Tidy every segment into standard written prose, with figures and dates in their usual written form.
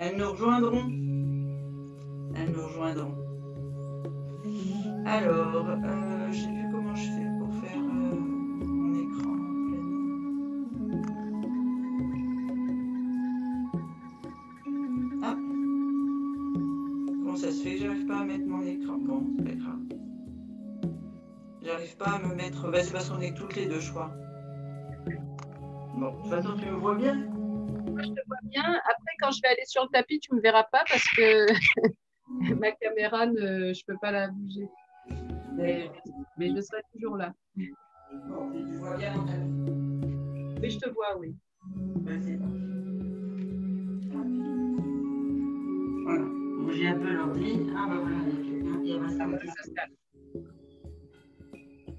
Elles nous rejoindront. Elles nous rejoindront. Alors, je sais plus comment je fais pour faire mon écran plein. Ah, comment ça se fait que j'arrive pas à mettre mon écran? Bon, c'est pas grave. J'arrive pas à me mettre. Bah, c'est parce qu'on est toutes les deux, je crois. Bon, de toute façon, tu me vois bien? Moi, je te vois bien. Après, quand je vais aller sur le tapis, tu ne me verras pas parce que ma caméra, je ne peux pas la bouger. Mais je serai toujours là. Bon, tu vois bien mon tapis? Oui, je te vois, oui. Bah, c'est bon. Voilà. Bouger un peu l'ordi. Ah, bah voilà, il y a quelqu'un qui va s'installer.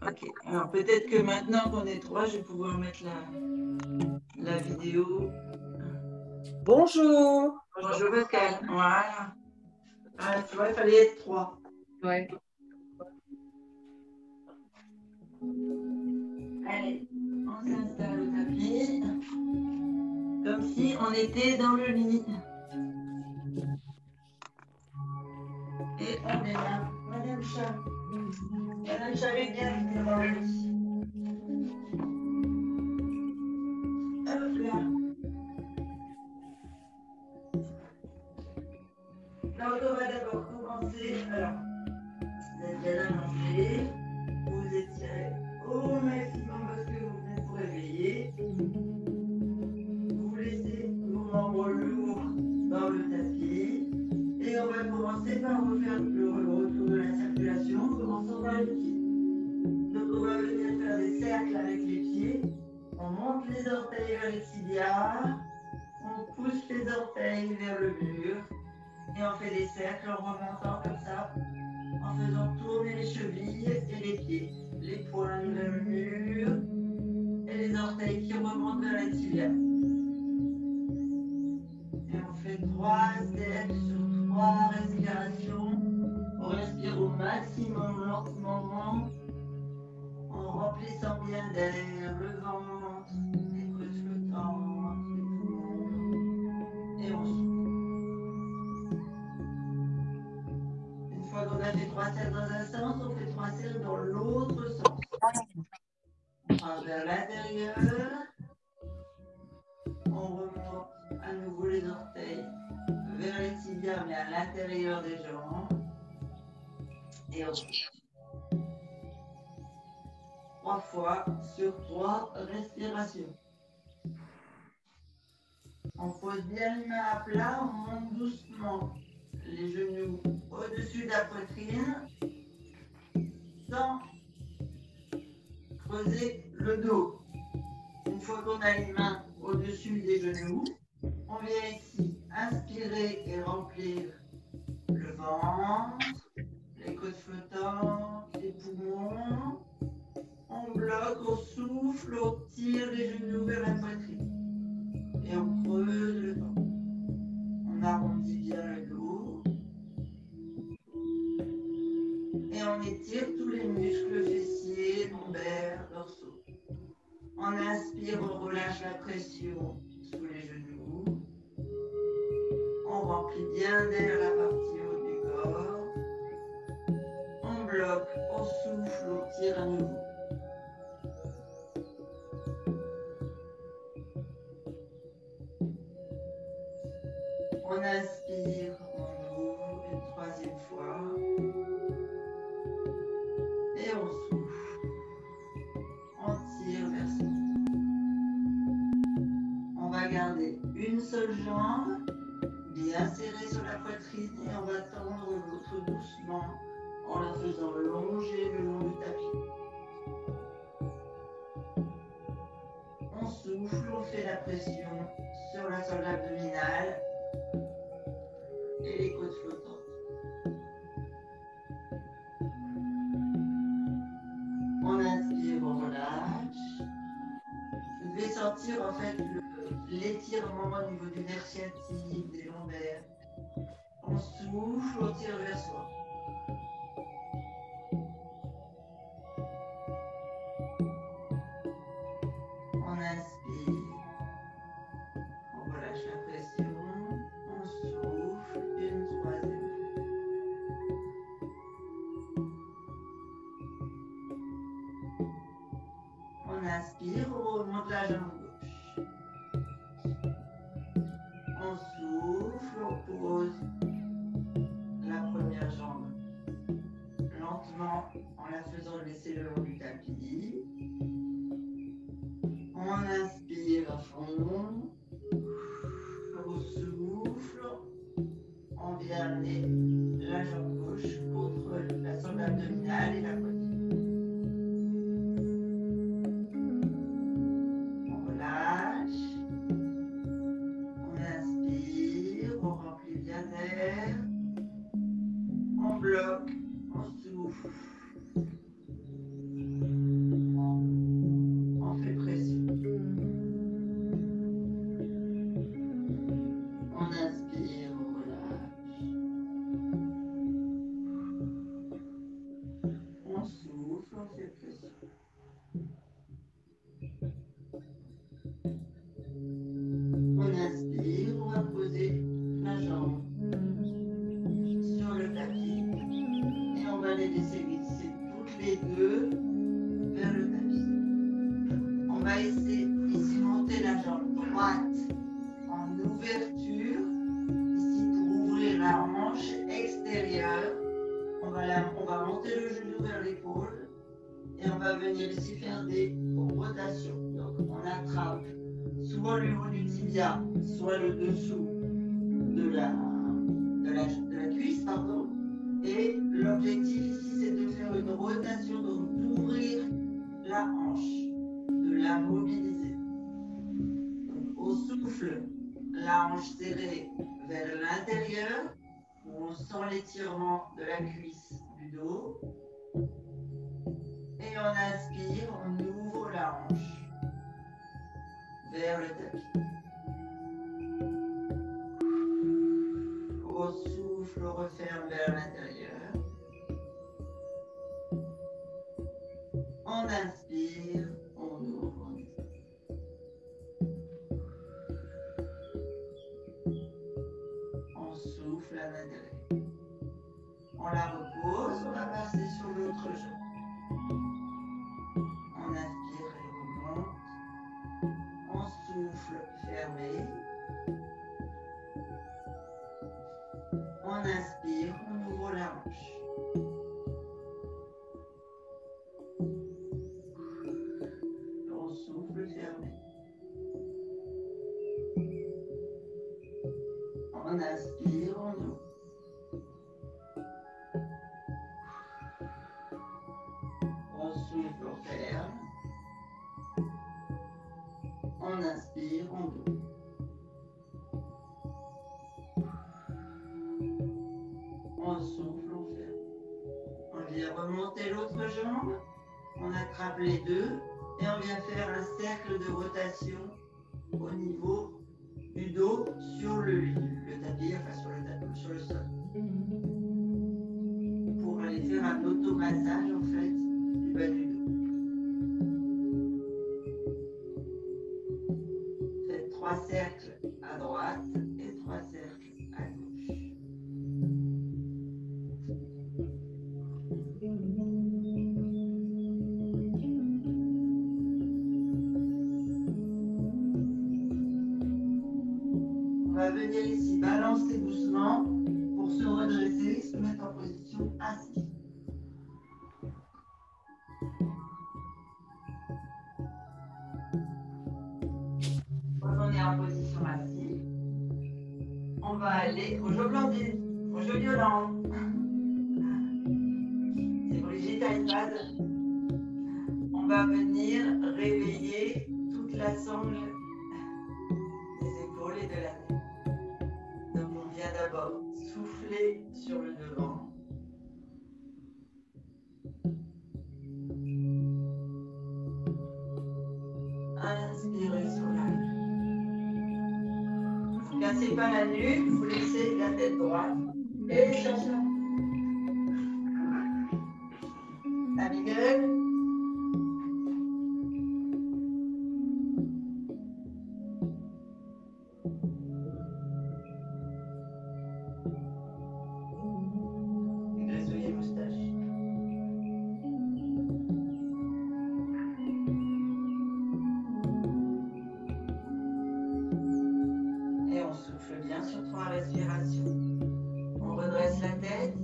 Ok, alors peut-être que maintenant qu'on est trois, je vais pouvoir mettre la vidéo. Bonjour. Bonjour Pascal. Voilà. Ah, tu vois, il fallait être trois. Ouais. Allez, on s'installe au tapis. Comme si on était dans le lit. Et on est là. Madame Chat. Madame Chat est bien dans le lit. Hop là. Donc on va d'abord commencer. Alors, vous êtes bien allongé. Vous étirez au maximum parce que vous venez de vous réveiller. Vous laissez vos membres lourds dans le tapis. Et on va commencer par refaire le retour de la circulation en commençant par les pieds. Donc on va venir faire des cercles avec les pieds. On monte les orteils vers les tibias. On pousse les orteils vers le mur. Et on fait des cercles en remontant comme ça, en faisant tourner les chevilles et les pieds. Les poings vers le mur et les orteils qui remontent vers la tibia. Et on fait 3 cercles sur 3 respirations. On respire au maximum lentement, en remplissant bien d'air le ventre, les côtes flottantes, les poumons. Et on souffle. Une fois qu'on a fait 3 cercles dans un sens, on fait 3 cercles dans l'autre sens. On part vers l'intérieur. On remonte à nouveau les orteils vers les tibias, mais à l'intérieur des jambes. Et on souffle. 3 fois sur 3 respirations. On pose bien les mains à plat, on monte doucement les genoux au-dessus de la poitrine sans creuser le dos. Une fois qu'on a les mains au-dessus des genoux, on vient ici inspirer et remplir le ventre, les côtes flottantes, les poumons. On bloque, on souffle, on tire les genoux vers la poitrine. Et on creuse le ventre. On arrondit bien le dos. Et on étire tous les muscles fessiers, lombaires, dorsaux. On inspire, on relâche la pression sous les genoux. On remplit bien d'air la partie haute du corps. On bloque, on souffle, on tire à nouveau. On inspire, on ouvre une 3e fois. Et on souffle. On tire vers soi. On va garder une seule jambe bien serrée sur la poitrine et on va tendre l'autre doucement en la faisant longer le long du tapis. On souffle, on fait la pression sur la solde abdominale et les côtes flottantes. On inspire, on relâche. Vous devez sentir en fait l'étirement au niveau du nerf sciatique, des lombaires. On souffle, on tire vers soi. On inspire, on relâche la pression, on souffle. remonter la jambe droite en ouverture, ici pour ouvrir la hanche extérieure. On va monter le genou vers l'épaule et on va venir ici faire des rotations. Donc on attrape soit le haut du tibia, soit le dessous de la cuisse, pardon. Et l'objectif ici, c'est de faire une rotation, donc d'ouvrir la hanche, de la mobiliser. Donc, au souffle, la hanche serrée vers l'intérieur, où on sent l'étirement de la cuisse du dos. Et on inspire, on ouvre la hanche vers le tapis. Au souffle, on referme vers l'intérieur. On inspire, on ouvre. On souffle à l'intérieur. On la repose, on va passer sur l'autre jambe. On inspire et remonte. On souffle fermé. On inspire, on ouvre la hanche. On souffle fermé. On inspire, on ouvre. On souffle, on ferme. On inspire, on ouvre. On souffle, on ferme. On vient remonter l'autre jambe. On attrape les deux et on vient faire un cercle de rotation au niveau du dos sur le tapis, enfin sur le sol. Pour aller faire un automassage en fait du bas du dos. Faites 3 cercles à droite et 3 cercles à gauche. On va venir ici balancer doucement pour se redresser, se mettre en position assise. Quand on est en position assise, on va aller au joli Hollande. C'est Brigitte iPad. On va venir réveiller toute la sangle des épaules et de la tête. Donc on vient d'abord souffler sur le devant. Inspirez sur la nuque. Ne cassez pas la nuque, vous laissez la tête droite. Et Sacha. Abigail. Grisouille moustache. Et on souffle bien sur 3 respirations. On redresse la tête.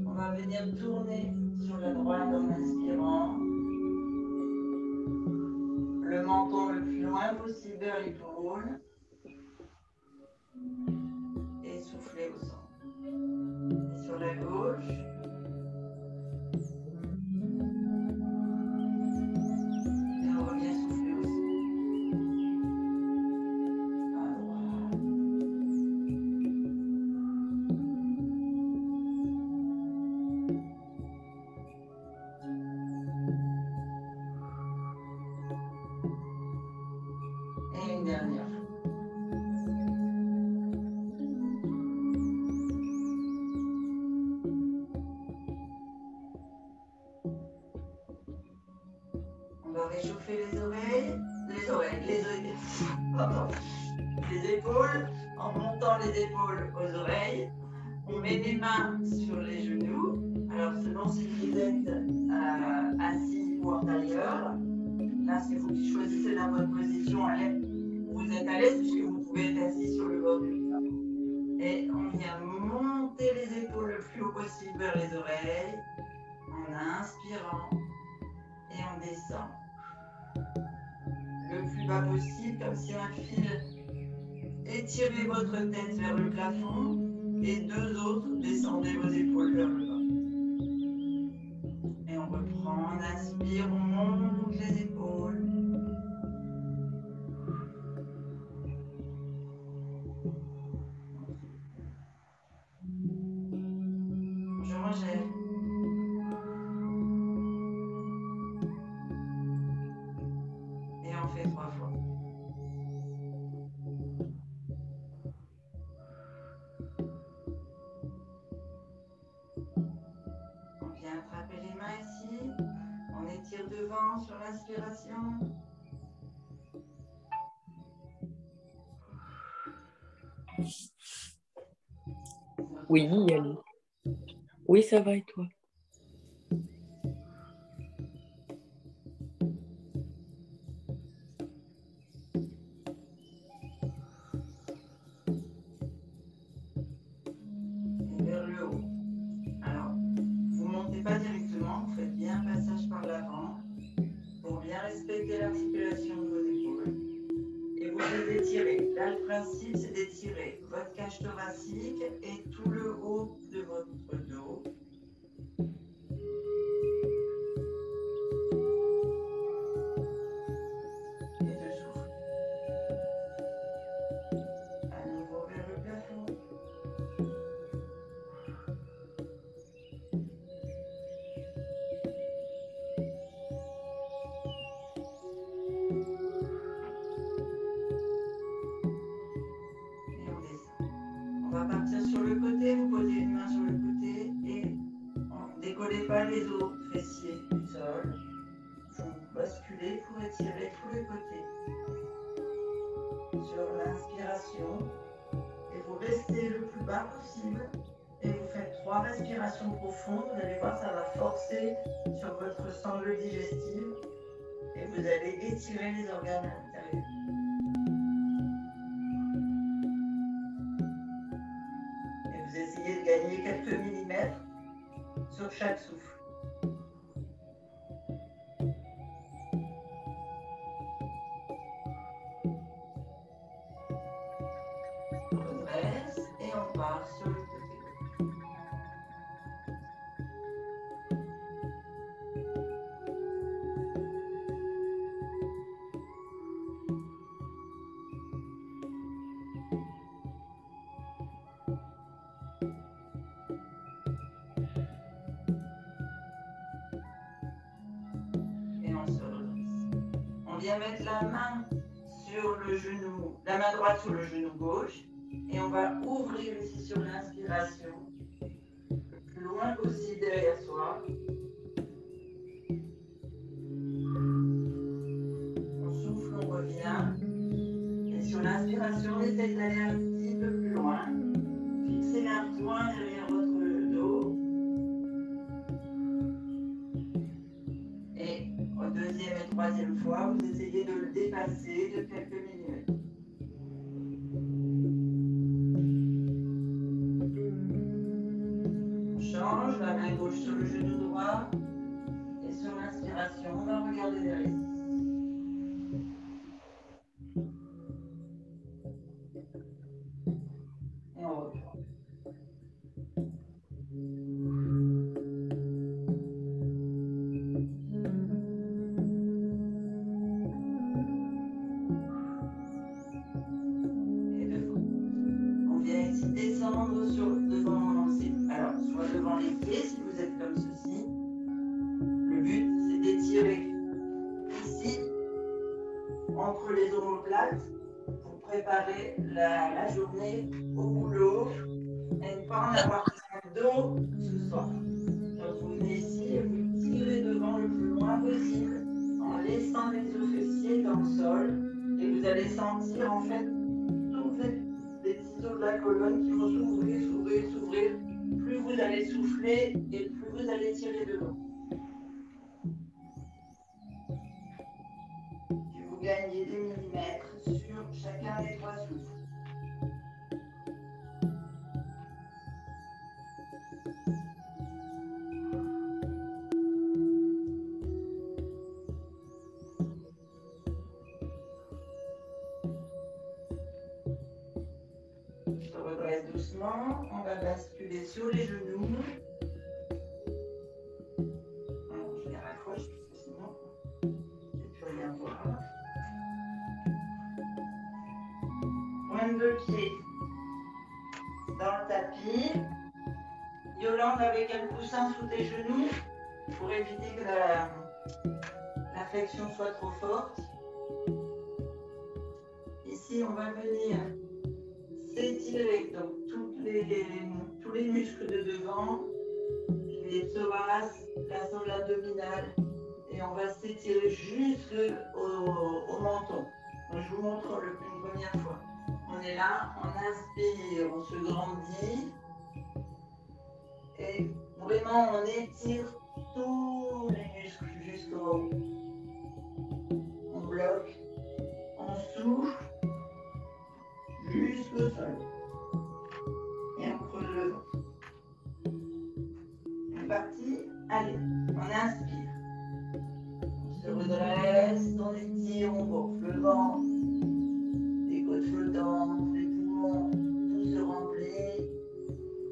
On va venir tourner sur la droite en inspirant. Le menton le plus loin possible vers l'épaule. Et souffler au centre. Et sur la gauche. Et on revient souffler au centre. À droite. Et une dernière. On va réchauffer les épaules, en montant les épaules aux oreilles. On met les mains sur les genoux. Alors selon si vous êtes assis ou en tailleur, là c'est vous qui choisissez la bonne position. êtes à l'aise puisque vous pouvez être assis sur le bord du lit. Et on vient monter les épaules le plus haut possible vers les oreilles en inspirant et on descend le plus bas possible comme si un fil. Étirez votre tête vers le plafond et deux autres, descendez vos épaules vers le bas. Et on reprend, on inspire, on monte les épaules. Je rejette. Et on fait 3 fois. On vient attraper les mains ici. On étire devant sur l'inspiration. Oui, Ali. Oui, ça va et toi? Et vers le haut. Alors, vous ne montez pas directement, vous faites bien un passage par l'avant pour bien respecter l'articulation de vos épaules. Et vous les étirez. Là, le principe, c'est d'étirer votre cage thoracique et tout le haut de votre dos. Et de souffler. À nouveau vers le plafond. Et on descend. On va partir sur le côté, vous posez une main sur le côté et ne décollez pas les os fessiers du sol. Vous basculez pour étirer tous les côtés. Sur l'inspiration et vous restez le plus bas possible et vous faites 3 respirations profondes. Vous allez voir, ça va forcer sur votre sangle digestive et vous allez étirer les organes à l'intérieur. Et vous essayez de gagner quelques millimètres sur chaque souffle. On redresse et on part sur le côté. Et on se redresse. On vient mettre la main sur le genou, la main droite sur le genou gauche et on va ouvrir ici sur l'inspiration le plus loin possible derrière soi. On souffle, on revient et sur l'inspiration, on essaie d'aller un petit peu plus loin. Fixez un point derrière votre dos et au deuxième et troisième fois, vous essayez de le dépasser de quelques millimètres. On change, la main gauche sur le genou droit et sur l'inspiration, on va regarder derrière. Et on reprend. Et devant. On vient ici descendre sur devant, alors soit devant les pieds si vous êtes comme ceci. Le but c'est d'étirer ici entre les omoplates pour préparer la journée au boulot et ne pas en avoir un dos ce soir. Donc vous venez ici et vous tirez devant le plus loin possible en laissant les os fessiers dans le sol et vous allez sentir en fait tous les petits os de la colonne qui vont s'ouvrir, s'ouvrir, s'ouvrir. Plus vous allez souffler et plus vous allez tirer devant. Puis vous gagnez des millimètres sur chacun redresse doucement. On va basculer sur les genoux. Alors, je les raccroche parce que sinon, je ne vais plus rien voir. Pointe de pied dans le tapis. Yolande avec un coussin sous tes genoux pour éviter que la flexion soit trop forte. Ici, on va venir s'étirer donc tous les muscles de devant, les psoas, la zone abdominale, et on va s'étirer jusqu'au menton. Donc, je vous montre une première fois. On est là, on inspire, on se grandit. Et vraiment, on étire tous les muscles jusqu'au haut. On bloque, on souffle jusqu'au sol. Et on creuse le ventre. On est parti. Allez, on inspire. On se redresse, on étire, on gonfle le ventre. Les côtes flottantes, les poumons, tout se remplit.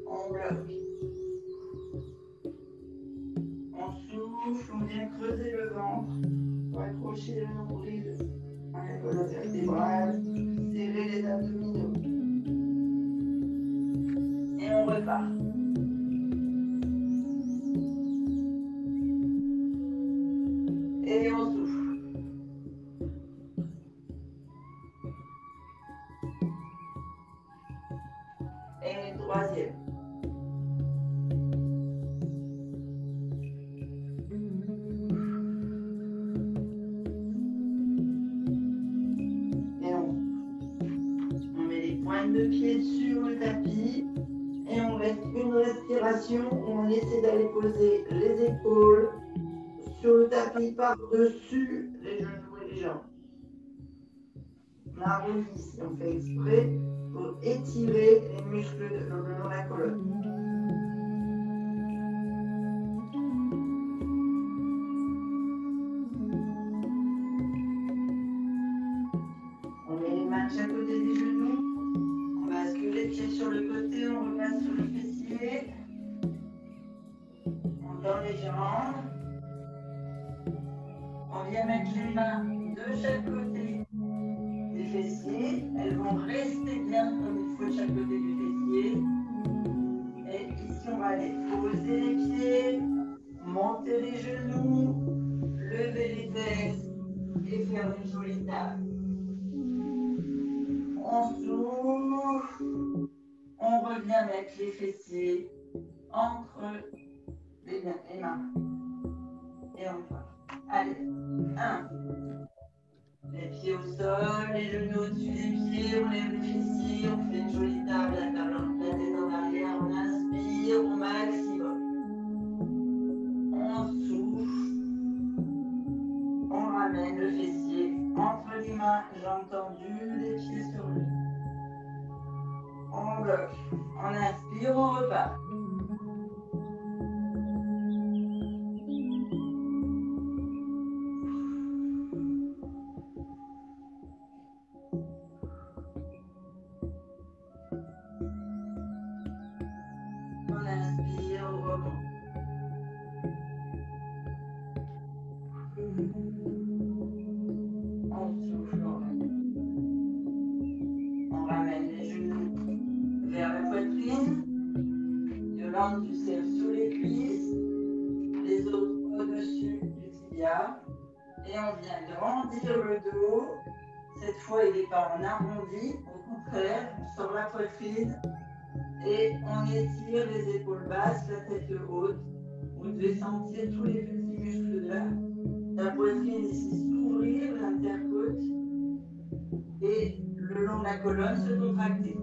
On bloque. On souffle, on vient creuser le ventre pour accrocher le nombril à la colonne vertébrale, serrer les abdominaux. Et on repart. Et on souffle. Et troisième. De pied sur le tapis et on reste une respiration où on essaie d'aller poser les épaules sur le tapis par-dessus les genoux et les jambes. On arrondit ici, on fait exprès pour étirer les muscles le long de la colonne. On met les mains de chaque côté des genoux. On bascule les pieds sur le côté, on revient sur le fessier. On tend les jambes. On vient mettre les mains de chaque côté des fessiers. Elles vont rester bien comme il faut de chaque côté du fessier. Et ici, on va aller poser les pieds, monter les genoux, lever les fesses et faire une jolie table. On souffle, on revient mettre les fessiers entre les mains. Et on part. Allez, 1. Les pieds au sol, les genoux au-dessus des pieds, on lève les fessiers, on fait une jolie table, la tête en arrière, on inspire au maximum. On souffle, on ramène le fessier entre les mains, jambes tendues, les pieds sur lui. On bloque, on inspire, on repart. On inspire, on remonte. On souffle, on ramène les genoux vers la poitrine. Yolande, tu serres sous les cuisses, les autres au-dessus du tibia. Et on vient grandir le dos. Cette fois, il n'est pas en arrondi, au contraire, on sort la poitrine et on étire les épaules basses, la tête haute. Vous devez sentir tous les petits muscles de la poitrine ici s'ouvrir, l'intercôte, et le long de la colonne se contracter.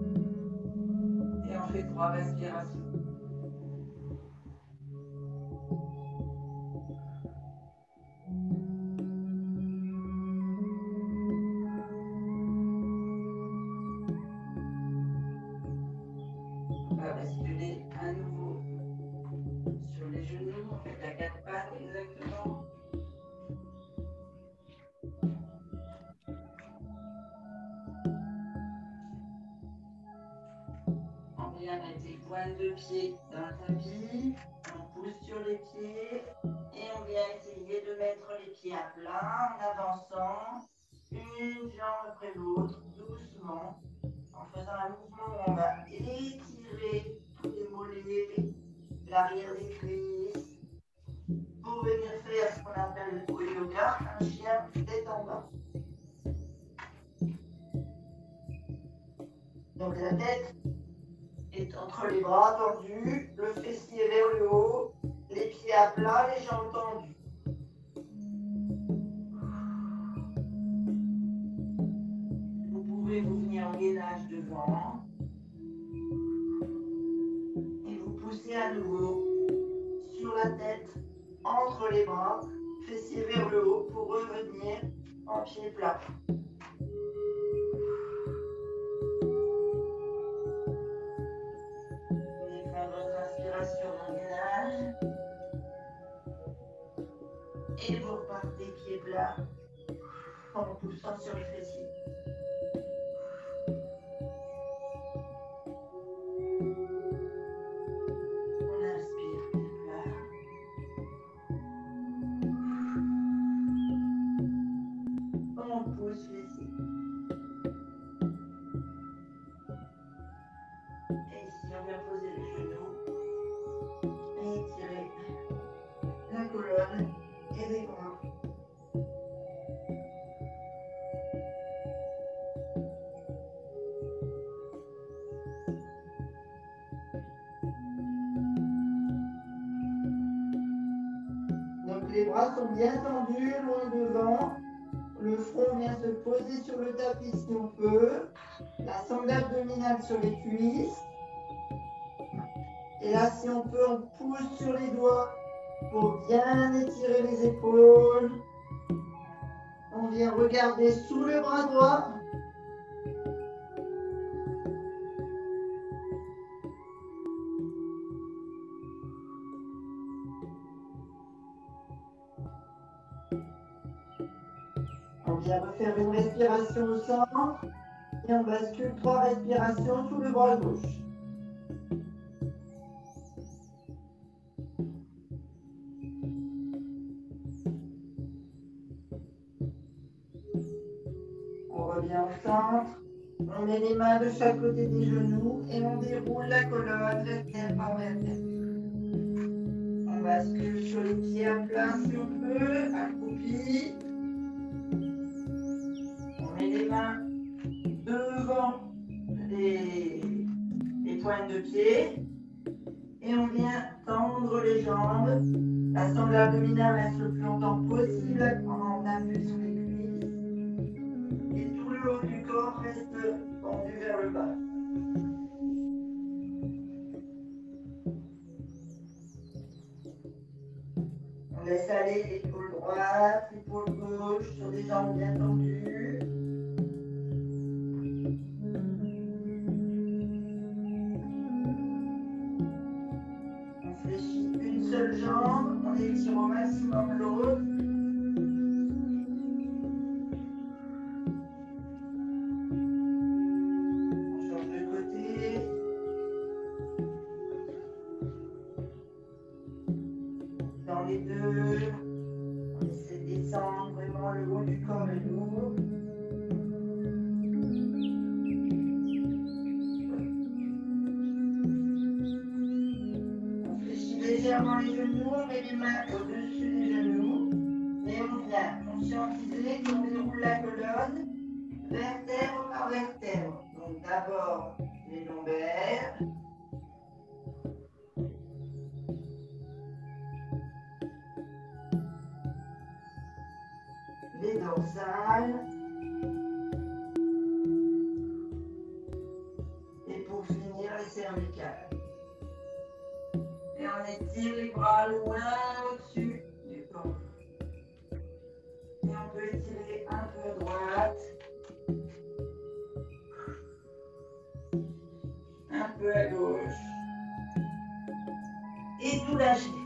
Et on fait 3 respirations. On va basculer à nouveau sur les genoux, on fait la 4 pattes exactement. pointe de pied dans le tapis, on pousse sur les pieds et on vient essayer de mettre les pieds à plat en avançant une jambe après l'autre, doucement, en faisant un mouvement où on va étirer tous les mollets, l'arrière des cuisses, pour venir faire ce qu'on appelle au yoga un chien tête en bas. Donc la tête est entre les bras tendus, le fessier vers le haut, les pieds à plat, les jambes tendues. Vous pouvez vous venir en gainage devant et vous poussez à nouveau sur la tête, entre les bras, fessier vers le haut pour revenir en pied plat. Et vous repartez pied plat en poussant sur le fessier. On inspire pied plat. On pousse fessier. Et ici, on vient poser les genoux et étirer la colonne et les bras. Donc les bras sont bien tendus, loin devant. Le front vient se poser sur le tapis si on peut. La sangle abdominale sur les cuisses. Et là, si on peut, on pousse sur les doigts pour bien étirer les épaules. On vient regarder sous le bras droit. On vient refaire une respiration au centre et on bascule 3 respirations sous le bras gauche. On revient au centre, on met les mains de chaque côté des genoux et on déroule la colonne vertèbre par vertèbre. On bascule sur les pieds à plat si on peut, accroupi. On met les mains devant les pointes de pied et on vient tendre les jambes. La sangle abdominale reste le plus longtemps possible en appui sur les cuisses. Et tout le haut du corps reste tendu vers le bas. On laisse aller l'épaule droite, l'épaule gauche sur des jambes bien tendues. On fléchit une seule jambe, on étire au maximum l'autre. On change de côté. Dans les deux, on essaie de descendre vraiment le haut du corps et lourd. On fléchit légèrement les genoux, on met les mains au-dessus des genoux et on vient conscientiser qu'on déroule la colonne vertèbre par vertèbre. Donc d'abord les lombaires. Les dorsales. Et pour finir, les cervicales. Et on étire les bras loin au-dessus du corps. Et on peut étirer un peu à droite. Un peu à gauche. Et tout lâcher.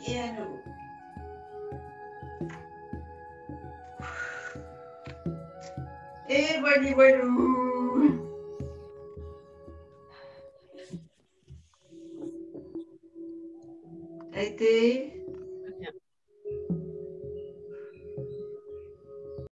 Et à nouveau. Et voilà, voilà.